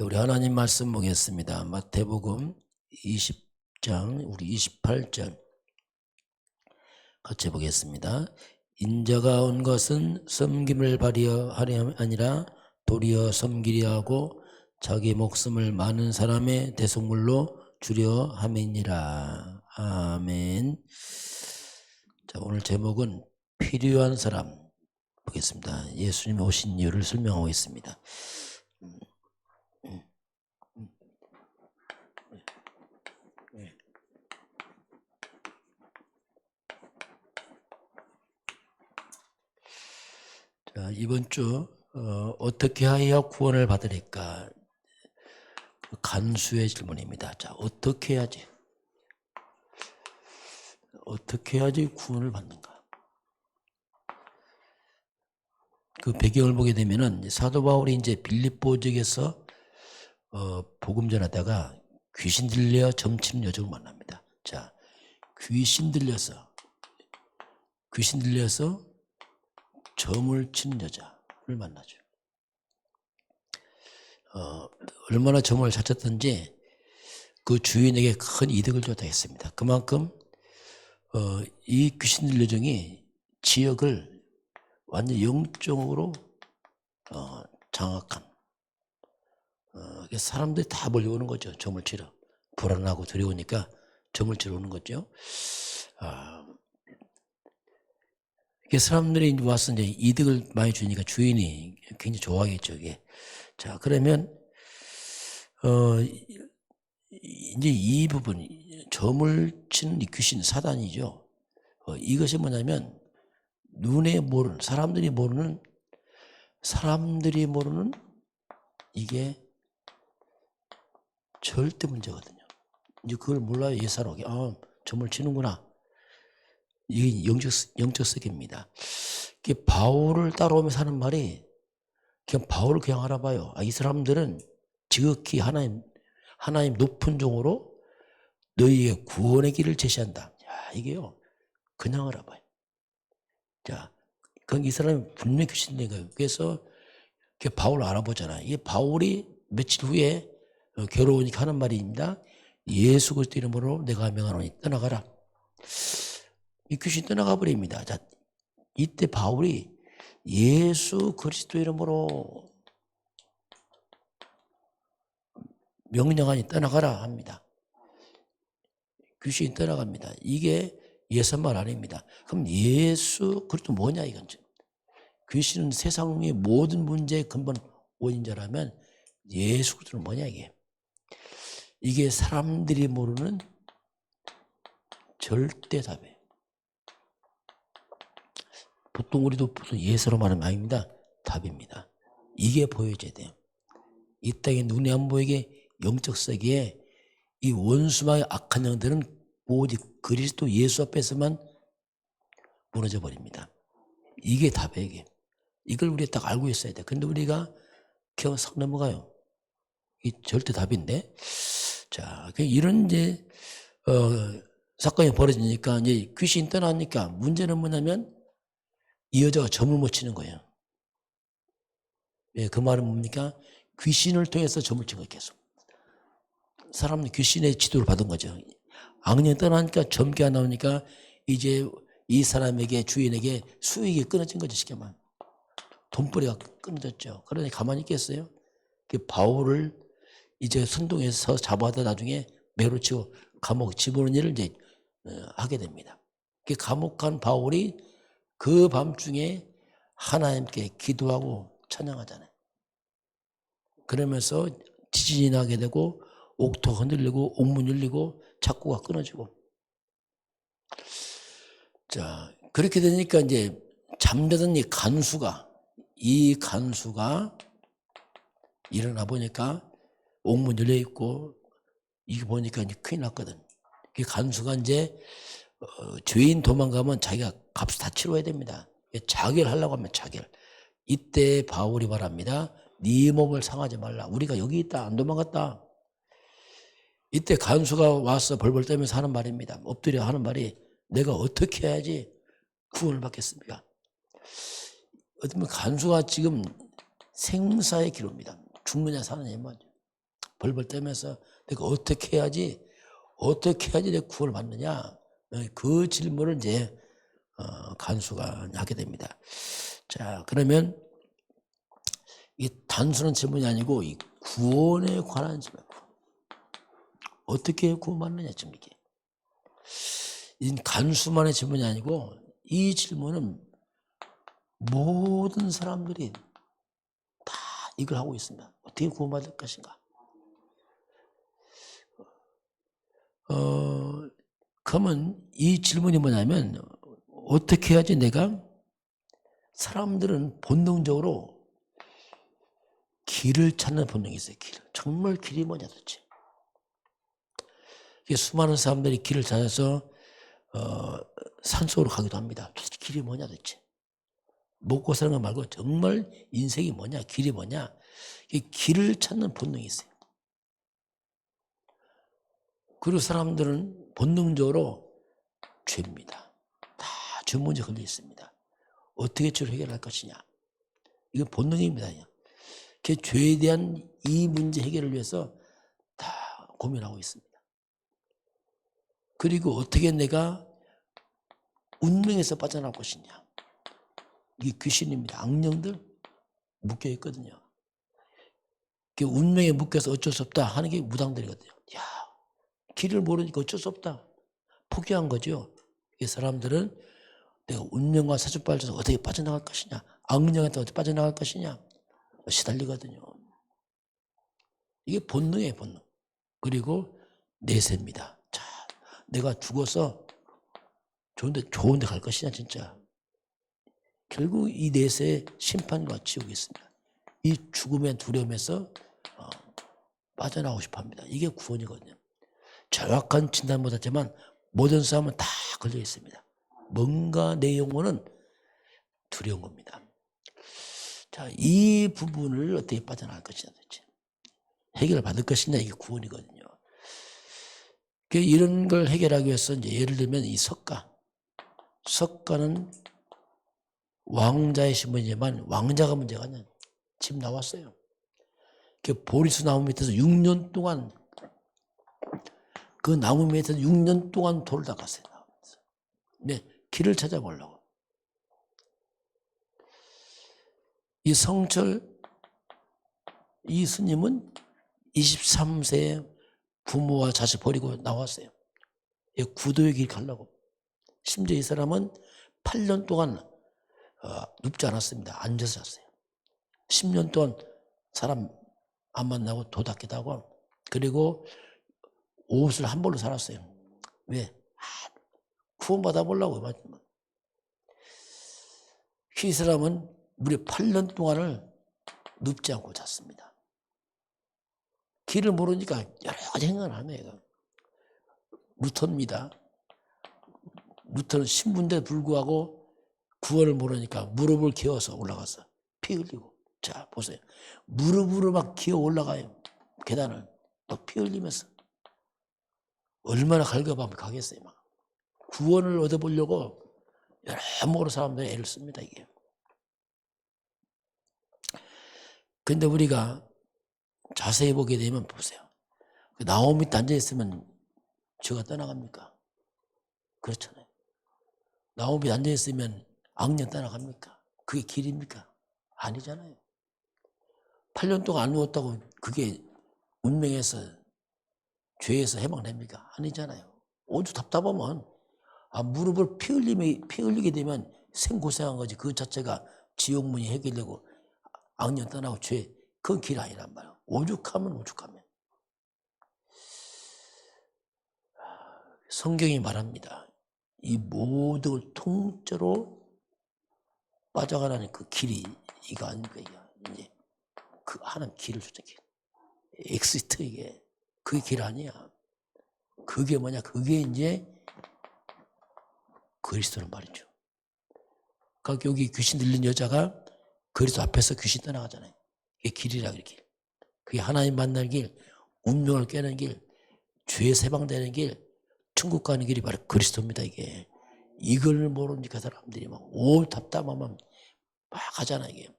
우리 하나님 말씀 보겠습니다. 마태복음 20장 우리 28절 같이 보겠습니다. 인자가 온 것은 섬김을 발휘하려 아니라 도리어 섬기려 하고 자기 목숨을 많은 사람의 대속물로 주려 함이니라. 아멘. 자, 오늘 제목은 필요한 사람 보겠습니다. 예수님이 오신 이유를 설명하고 있습니다. 자, 이번 주 어떻게 하여 구원을 받으리까? 간수의 질문입니다. 자, 어떻게 해야지? 어떻게 해야지 구원을 받는가? 그 배경을 보게 되면은 사도 바울이 이제 빌립보 지역에서 복음 전하다가 귀신 들려 점치는 여종을 만납니다. 자, 귀신 들려서 점을 치는 여자를 만나죠. 얼마나 점을 잘 쳤던지 그 주인에게 큰 이득을 줬다 했습니다. 그만큼 이 귀신 들려 여종이 지역을 완전 영적으로 장악한 사람들이 다 몰려오는 거죠. 점을 치러. 불안하고 두려우니까 점을 치러 오는 거죠. 사람들이 와서 이제 이득을 많이 주니까 주인이 굉장히 좋아하겠죠. 이게. 자, 그러면 이제 이 부분 점을 치는 이 귀신 사단이죠. 이것이 뭐냐면 눈에 모르는 사람들이 모르는 이게 절대 문제거든요. 이제 그걸 몰라요. 예사롭게 점을 치는구나. 이게 영적 세계입니다. 바울을 따라오면서 하는 말이 그냥 바울을 그냥 알아봐요. 이 사람들은 지극히 하나님 높은 종으로 너희의 구원의 길을 제시한다. 야, 이게요. 그냥 알아봐요. 자, 그럼 이 사람이 분명히 귀신이니까 그래서 바울을 알아보잖아요. 이게 바울이 며칠 후에 괴로우니까 하는 말입니다. 예수 그리스도 이름으로 내가 명하노니 떠나가라. 이 귀신 떠나가 버립니다. 자, 이때 바울이 예수 그리스도 이름으로 명령하니 떠나가라 합니다. 귀신이 떠나갑니다. 이게 예선말 아닙니다. 그럼 예수 그리스도 뭐냐 이건. 귀신은 세상의 모든 문제의 근본 원인자라면 예수 그리스도는 뭐냐 이게. 이게 사람들이 모르는 절대 답이에요. 보통 우리도 예수로 말하면 아닙니다. 답입니다. 이게 보여져야 돼요. 이 땅에 눈에 안 보이게 영적 세계에 이 원수마의 악한 영들은 오직 그리스도 예수 앞에서만 무너져 버립니다. 이게 답이에요. 이게. 이걸 우리가 딱 알고 있어야 돼. 근데 우리가 그냥 싹 넘어가요. 이 절대 답인데. 자, 이런 이제 사건이 벌어지니까 이제 귀신 떠나니까 문제는 뭐냐면 이 여자가 점을 못 치는 거예요. 예, 그 말은 뭡니까? 귀신을 통해서 점을 친 거예요. 계속. 사람은 귀신의 지도를 받은 거죠. 악령이 떠나니까 점괘가 나오니까 이제 이 사람에게 주인에게 수익이 끊어진 거죠. 쉽게 말하면. 돈벌이가 끊어졌죠. 그러니 가만히 있겠어요? 바울을 이제 선동해서 잡아다 나중에 매로 치고 감옥 집어넣는 일을 이제 하게 됩니다. 감옥 간 바울이 그 밤중에 하나님께 기도하고 찬양하잖아요. 그러면서 지진이 나게 되고 옥토 흔들리고 옥문 열리고 착고가 끊어지고. 자, 그렇게 되니까 이제 잠자던 이 간수가 일어나 보니까 옥문 열려 있고 이게 보니까 이제 큰일 났거든. 그 간수가 이제 죄인 도망가면 자기가 값을 다 치러야 됩니다. 자결하려고 하면 자결. 이때 바울이 말합니다. 네 몸을 상하지 말라. 우리가 여기 있다. 안 도망갔다. 이때 간수가 와서 벌벌 떨면서 하는 말입니다. 엎드려 하는 말이 내가 어떻게 해야지 구원을 받겠습니까? 어쩌면 간수가 지금 생사의 기로입니다. 죽느냐 사느냐 말이죠. 벌벌 떨면서 내가 어떻게 해야지 내 구원을 받느냐, 그 질문을 이제 간수가 하게 됩니다. 자, 그러면 이 단순한 질문이 아니고 이 구원에 관한 질문. 어떻게 구원받느냐 지금 이게. 이 간수만의 질문이 아니고 이 질문은 모든 사람들이 다 이걸 하고 있습니다. 어떻게 구원받을 것인가. 그러면 이 질문이 뭐냐면 어떻게 해야지 내가, 사람들은 본능적으로 길을 찾는 본능이 있어요. 정말 길이 뭐냐 도대체. 수많은 사람들이 길을 찾아서 산속으로 가기도 합니다. 도대체 길이 뭐냐 도대체. 먹고 사는 거 말고 정말 인생이 뭐냐, 길이 뭐냐. 길을 찾는 본능이 있어요. 그리고 사람들은 본능적으로 죄입니다. 다 죄 문제 걸려 있습니다. 어떻게 죄를 해결할 것이냐. 이건 본능입니다. 그 죄에 대한 이 문제 해결을 위해서 다 고민하고 있습니다. 그리고 어떻게 내가 운명에서 빠져나올 것이냐. 이게 귀신입니다. 악령들 묶여 있거든요. 운명에 묶여서 어쩔 수 없다 하는 게 무당들이거든요. 야, 길을 모르니까 어쩔 수 없다. 포기한 거죠. 이 사람들은 내가 운명과 사주팔자에서 어떻게 빠져나갈 것이냐, 악령한테 어떻게 빠져나갈 것이냐 시달리거든요. 이게 본능이에요, 본능. 그리고 내세입니다. 자, 내가 죽어서 좋은데 갈 것이냐 진짜. 결국 이 내세의 심판과 지옥이 있습니다. 이 죽음의 두려움에서 빠져나오고 싶어합니다. 이게 구원이거든요. 정확한 진단 못하지만 모든 사람은 다 걸려 있습니다. 뭔가 내 영혼은 두려운 겁니다. 자, 이 부분을 어떻게 빠져나갈 것이냐 도대체. 해결을 받을 것이냐, 이게 구원이거든요. 이런 걸 해결하기 위해서 이제 예를 들면 이 석가는 왕자의 신분이지만 왕자가 문제가 아니야. 지금 나왔어요. 보리수 나무 밑에서 6년 동안, 그 나무 밑에서 6년 동안 돌을 닦았어요. 네, 길을 찾아보려고. 이 성철, 이 스님은 23세에 부모와 자식 버리고 나왔어요. 구도의 길 가려고. 심지어 이 사람은 8년 동안 눕지 않았습니다. 앉아서 잤어요. 10년 동안 사람 안 만나고 도닦기도 하고, 그리고 옷을 한 벌로 살았어요. 왜? 구원 받아보려고. 이 사람은 무려 8년 동안을 눕지 않고 잤습니다. 길을 모르니까 여러 가지 행동을 하네요. 루터입니다. 루터는 신부인데 불구하고 구원을 모르니까 무릎을 기어서 올라가서 피 흘리고. 자, 보세요. 무릎으로 막 기어 올라가요. 계단을 막 피 흘리면서. 얼마나 갈급하면 가겠어요. 막. 구원을 얻어보려고 여러모로 사람들이 애를 씁니다. 이게. 근데 우리가 자세히 보게 되면 보세요. 나무 밑에 앉아있으면 죄가 떠나갑니까? 그렇잖아요. 나무 밑에 앉아있으면 악령 떠나갑니까? 그게 길입니까? 아니잖아요. 8년 동안 안 누웠다고 그게 운명에서, 죄에서 해방됩니까? 아니잖아요. 오죽 답답하면 무릎을 피 흘리게 되면 생고생한 거지. 그 자체가 지옥문이 해결되고 악령 떠나고 죄, 그건 길 아니란 말이야. 오죽하면. 성경이 말합니다. 이 모든 걸 통째로 빠져가라는 그 길이 이거 아닙니까? 이제 그 하는 길을 줬죠. 엑시트, 이게 그게 길 아니야. 그게 뭐냐? 그게 이제 그리스도는 말이죠. 그러니까 여기 귀신 들린 여자가 그리스도 앞에서 귀신 떠나가잖아요. 그게 길이라 그렇게. 그게 하나님 만나는 길, 운명을 깨는 길, 죄에서 해방되는 길, 천국 가는 길이 바로 그리스도입니다. 이게. 이걸 모르니까 사람들이 막 답답하면 막 가잖아 이게.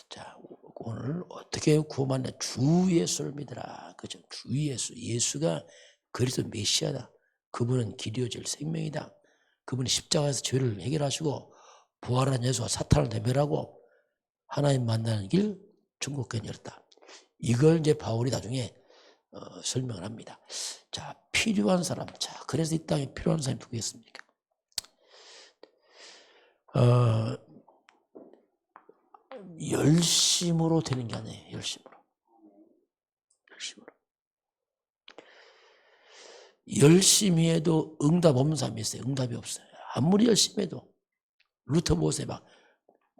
자, 오늘 어떻게 구원받냐? 주 예수를 믿으라. 그죠? 주 예수. 예수가 그리스도 메시아다. 그분은 길이어질 생명이다. 그분이 십자가에서 죄를 해결하시고 부활한 예수와 사탄을 대멸하고 하나님 만나는 길 천국까지 열었다. 이걸 이제 바울이 나중에 설명을 합니다. 자, 필요한 사람. 자, 그래서 이 땅에 필요한 사람이 누구겠습니까? 열심으로 되는 게 아니에요. 열심으로. 열심히 해도 응답 없는 사람이 있어요. 응답이 없어요. 아무리 열심히 해도. 루터 모세 막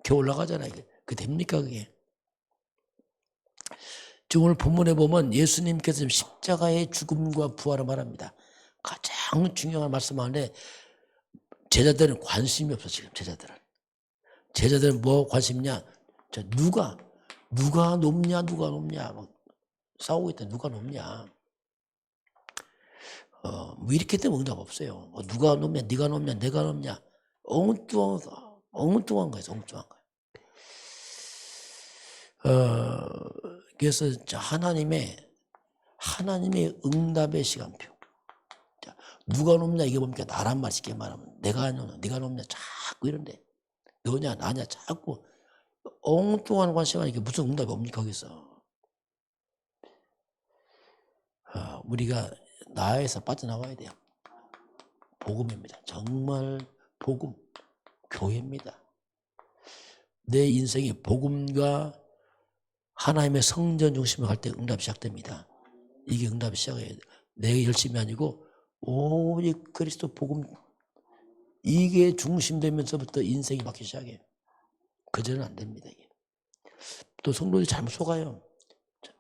겨울 나가잖아요. 그게 됩니까 그게? 지금 오늘 본문에 보면 예수님께서 십자가의 죽음과 부활을 말합니다. 가장 중요한 말씀하는데 제자들은 관심이 없어. 지금 제자들은 뭐 관심이냐? 누가 높냐 막 싸우고 있다. 누가 높냐? 뭐 이렇게 되면 응답 없어요. 누가 높냐, 네가 높냐, 내가 높냐. 엉뚱한 거예요. 엉뚱한 거. 그래서 하나님의 응답의 시간표. 자, 누가 높냐 이게 뭡니까? 나란 말 쉽게 말하면 내가 높냐, 네가 높냐 자꾸 이런데 너냐 나냐 자꾸 엉뚱한 관심하니까 이게 무슨 응답이 옵니까 거기서? 우리가 나에서 빠져나와야 돼요. 복음입니다. 정말 복음, 교회입니다. 내 인생이 복음과 하나님의 성전 중심으로 갈 때 응답이 시작됩니다. 이게 응답이 시작해요. 내 열심이 아니고 오직 그리스도 복음 이게 중심되면서부터 인생이 바뀌기 시작해요. 그전은 안 됩니다. 이게. 또 성도들이 잘못 속아요.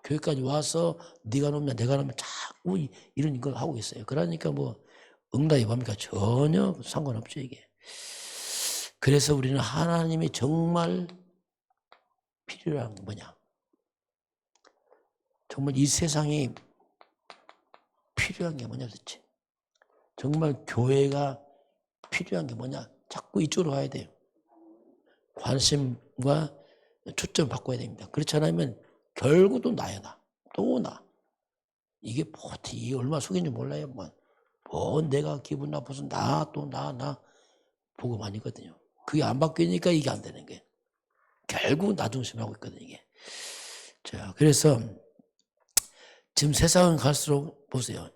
교회까지 와서 네가 높냐 내가 높냐 자꾸 이런 걸 하고 있어요. 그러니까 뭐 응답이 뭡니까? 전혀 상관없죠 이게. 그래서 우리는 하나님이 정말 필요한 게 뭐냐? 정말 이 세상에 필요한 게 뭐냐 도대체? 정말 교회가 필요한 게 뭐냐? 자꾸 이쪽으로 가야 돼요. 관심과 초점을 바꿔야 됩니다. 그렇지 않으면 결국 또 나야 나. 또 나. 이게 이 얼마나 속인지 몰라요. 뭐 내가 기분 나빠서 나 복음 아니거든요. 그게 안 바뀌니까 이게 안 되는 게. 결국 나 중심으로 하고 있거든요. 이게. 자, 그래서 지금 세상은 갈수록 보세요.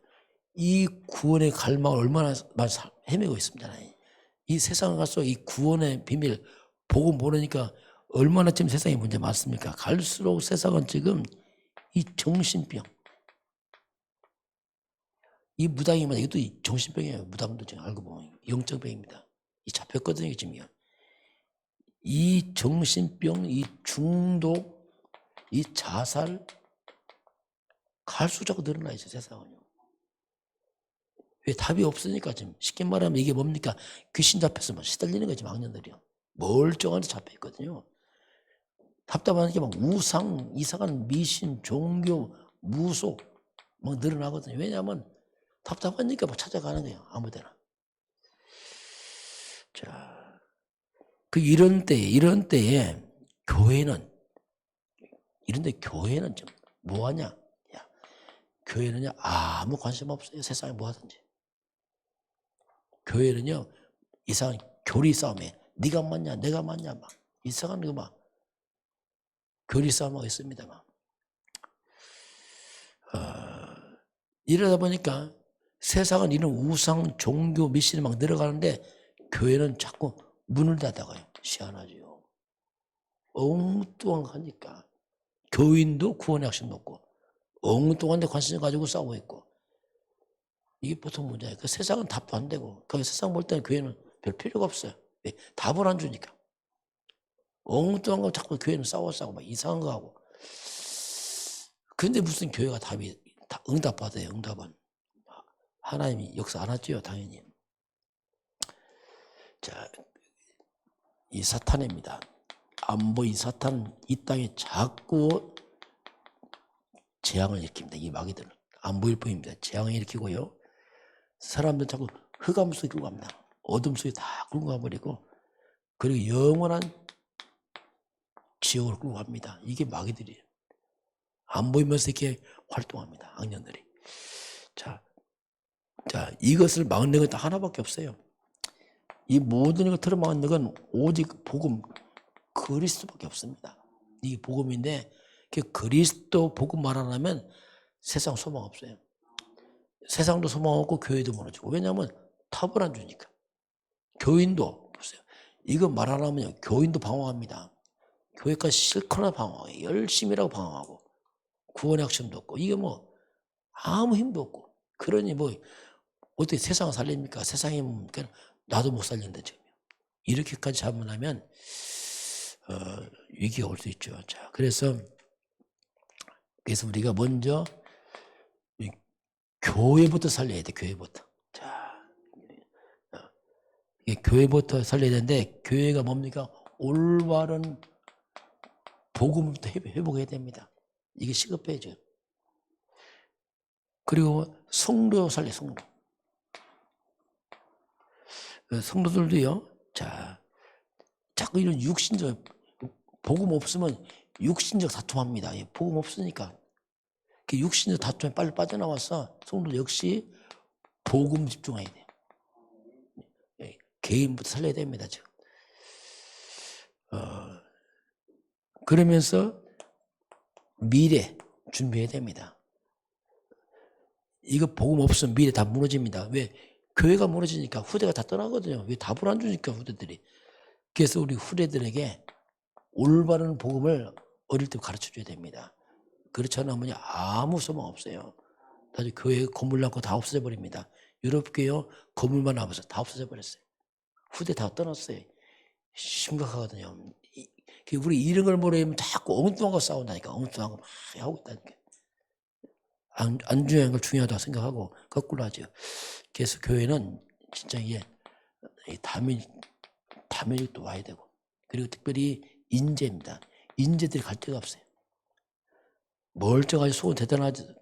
이 구원의 갈망을 얼마나 많이 헤매고 있습니다. 이 세상을 갈수록 이 구원의 비밀 복음 모르니까 얼마나 지금 세상에 문제 많습니까? 갈수록 세상은 지금 이 정신병 이 무당이면 이것도 정신병이에요. 무당도 지금 알고 보면 영적병입니다. 이 잡혔거든요 지금요. 이 정신병, 이 중독, 이 자살 갈수록 자꾸 늘어나 있어요 세상은요. 왜 답이 없으니까 지금 쉽게 말하면 이게 뭡니까? 귀신 잡혀서 막 시달리는 거지 망년들이요. 멀쩡한 데 잡혀 있거든요. 답답한 게 막 우상, 이상한 미신, 종교, 무속 막 늘어나거든요. 왜냐하면 답답하니까 막 찾아가는 거예요. 아무데나. 자, 이런 때에 교회는 좀 뭐하냐? 야, 교회는요 아무 관심 없어요. 세상에 뭐 하든지. 교회는요 이상한 교리 싸움에 네가 맞냐 내가 맞냐 막 이상한 거 막 교리 싸움하고 있습니다. 막. 이러다 보니까 세상은 이런 우상 종교 미신이 막 늘어가는데 교회는 자꾸 문을 닫아가요. 희한하죠. 엉뚱하니까 교인도 구원의 확신도 없고 엉뚱한 데 관심 가지고 싸우고 있고 이게 보통 문제예요. 그 세상은 답도 안 되고 그 세상 볼 때는 교회는 별 필요가 없어요. 왜? 답을 안 주니까. 엉뚱한 거 자꾸 교회는 싸워 막 이상한 거 하고. 근데 무슨 교회가 답이 응답 받아요. 응답은. 하나님이 역사 안 하죠. 당연히. 자, 이 사탄입니다. 안 보인 사탄 이 땅에 자꾸 재앙을 일으킵니다. 이 마귀들은. 안 보일 뿐입니다. 재앙을 일으키고요. 사람들 자꾸 흑암 속에 끌고 갑니다. 어둠 속에 다 끌고 가버리고 그리고 영원한 지옥으로 끌고 갑니다. 이게 마귀들이에요. 안 보이면서 이렇게 활동합니다. 악령들이. 자, 이것을 막는 건 딱 하나밖에 없어요. 이 모든 걸 틀어막는 건 오직 복음, 그리스도밖에 없습니다. 이게 복음인데 그 그리스도 복음 말 안 하면 세상 소망 없어요. 세상도 소망 없고 교회도 무너지고. 왜냐하면 탑을 안 주니까. 교인도 보세요. 이거 말 안 하면요, 교인도 방황합니다. 교회까지 실컷나 방황해요. 열심히라고 방황하고 구원의 확신도 없고 이게 뭐 아무 힘도 없고. 그러니 뭐 어떻게 세상을 살립니까? 세상이 뭡니까? 나도 못 살린다 지금. 이렇게까지 자문하면 위기가 올 수 있죠. 자, 그래서 우리가 먼저 교회부터 살려야 돼. 교회부터. 자, 이게 교회부터 살려야 되는데 교회가 뭡니까? 올바른 복음부터 회복해야 됩니다. 이게 시급해져. 그리고 성도 살려, 성도. 성도들도요. 자, 자꾸 이런 육신적 복음 없으면 육신적 다툼합니다. 복음 없으니까. 그 육신적 다툼에 빨리 빠져나와서 성도 역시 복음 집중해야 돼요. 개인부터 살려야 됩니다. 지금. 그러면서 미래 준비해야 됩니다. 이거 복음 없으면 미래 다 무너집니다. 왜? 교회가 무너지니까 후대가 다 떠나거든요. 왜 답을 안 주니까 후대들이. 그래서 우리 후대들에게 올바른 복음을 어릴 때 가르쳐줘야 됩니다. 그렇지 않으면 아무 소망 없어요. 나중에 교회 건물 남고 다 없어져 버립니다. 유럽교회요, 건물만 남아서 다 없어져 버렸어요. 후대 다 떠났어요. 심각하거든요. 우리 이런 걸 모르면 자꾸 엉뚱한 거 싸운다니까. 엉뚱한 거 막 하고 있다니까. 안 중요한 걸 중요하다고 생각하고 거꾸로 하죠. 그래서 교회는 진짜 이게 다민이 또 와야 되고, 그리고 특별히 인재입니다. 인재들이 갈 데가 없어요. 멀쩡하지 속은 대단하지,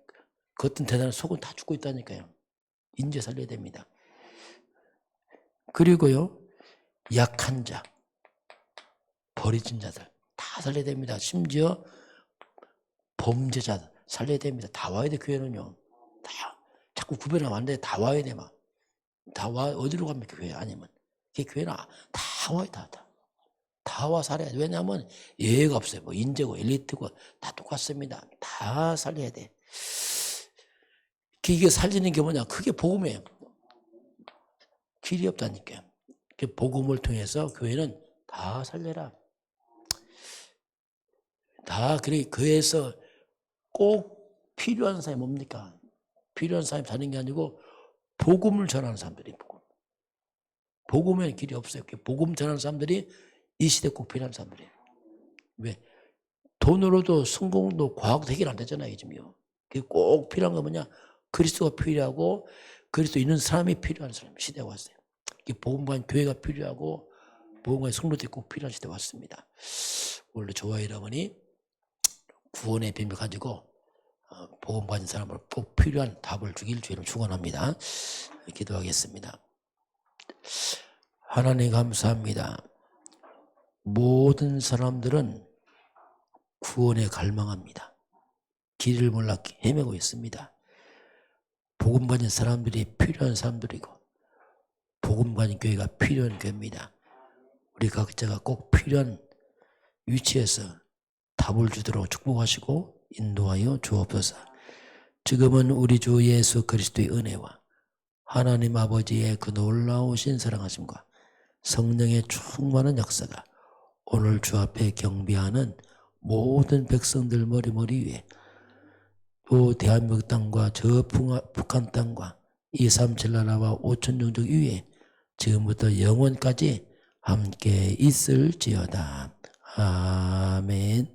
겉은 대단한 속은 다 죽고 있다니까요. 인재 살려야 됩니다. 그리고요, 약한 자, 버려진 자들 다 살려야 됩니다. 심지어 범죄자들 살려야 됩니다. 다 와야 돼. 교회는요. 다 자꾸 구별하면 안 돼. 다 와야 돼. 막 다 와. 어디로 갑니까? 교회 아니면. 교회는 다 와야 다 와 살아야 돼. 왜냐하면 예외가 없어요. 뭐 인재고 엘리트고 다 똑같습니다. 다 살려야 돼. 이게 살리는 게 뭐냐? 그게 복음이에요. 길이 없다니까. 복음을 통해서 교회는 다 살려라. 다 그래. 교회에서 꼭 필요한 사람이 뭡니까? 필요한 사람이 사는 게 아니고 복음을 전하는 사람들이 복음에 길이 없어요. 복음 전하는 사람들이 이 시대 꼭 필요한 사람들이에요. 왜? 돈으로도 성공도 과학도 해결 안 되잖아요. 요즘요. 꼭 필요한 거 뭐냐? 그리스도가 필요하고 그리스도 있는 사람이 필요한 사람 시대가 왔어요. 복음관 교회가 필요하고 복음관 성도들이 꼭 필요한 시대가 왔습니다. 원래 조화 여러분이 구원의 비밀 가지고 복음 가진 사람을 꼭 필요한 답을 주길 주님 축원합니다. 기도하겠습니다. 하나님 감사합니다. 모든 사람들은 구원에 갈망합니다. 길을 몰라 헤매고 있습니다. 복음 가진 사람들이 필요한 사람들이고 복음 가진 교회가 필요한 교회입니다. 우리 각자가 꼭 필요한 위치에서 답을 주도록 축복하시고 인도하여 주옵소서. 지금은 우리 주 예수 그리스도의 은혜와 하나님 아버지의 그 놀라우신 사랑하심과 성령의 충만한 역사가 오늘 주 앞에 경배하는 모든 백성들 머리 위에 또 대한민국 땅과 저 북한 땅과 237 나라와 5천 종족 위에 지금부터 영원까지 함께 있을지어다. 아멘.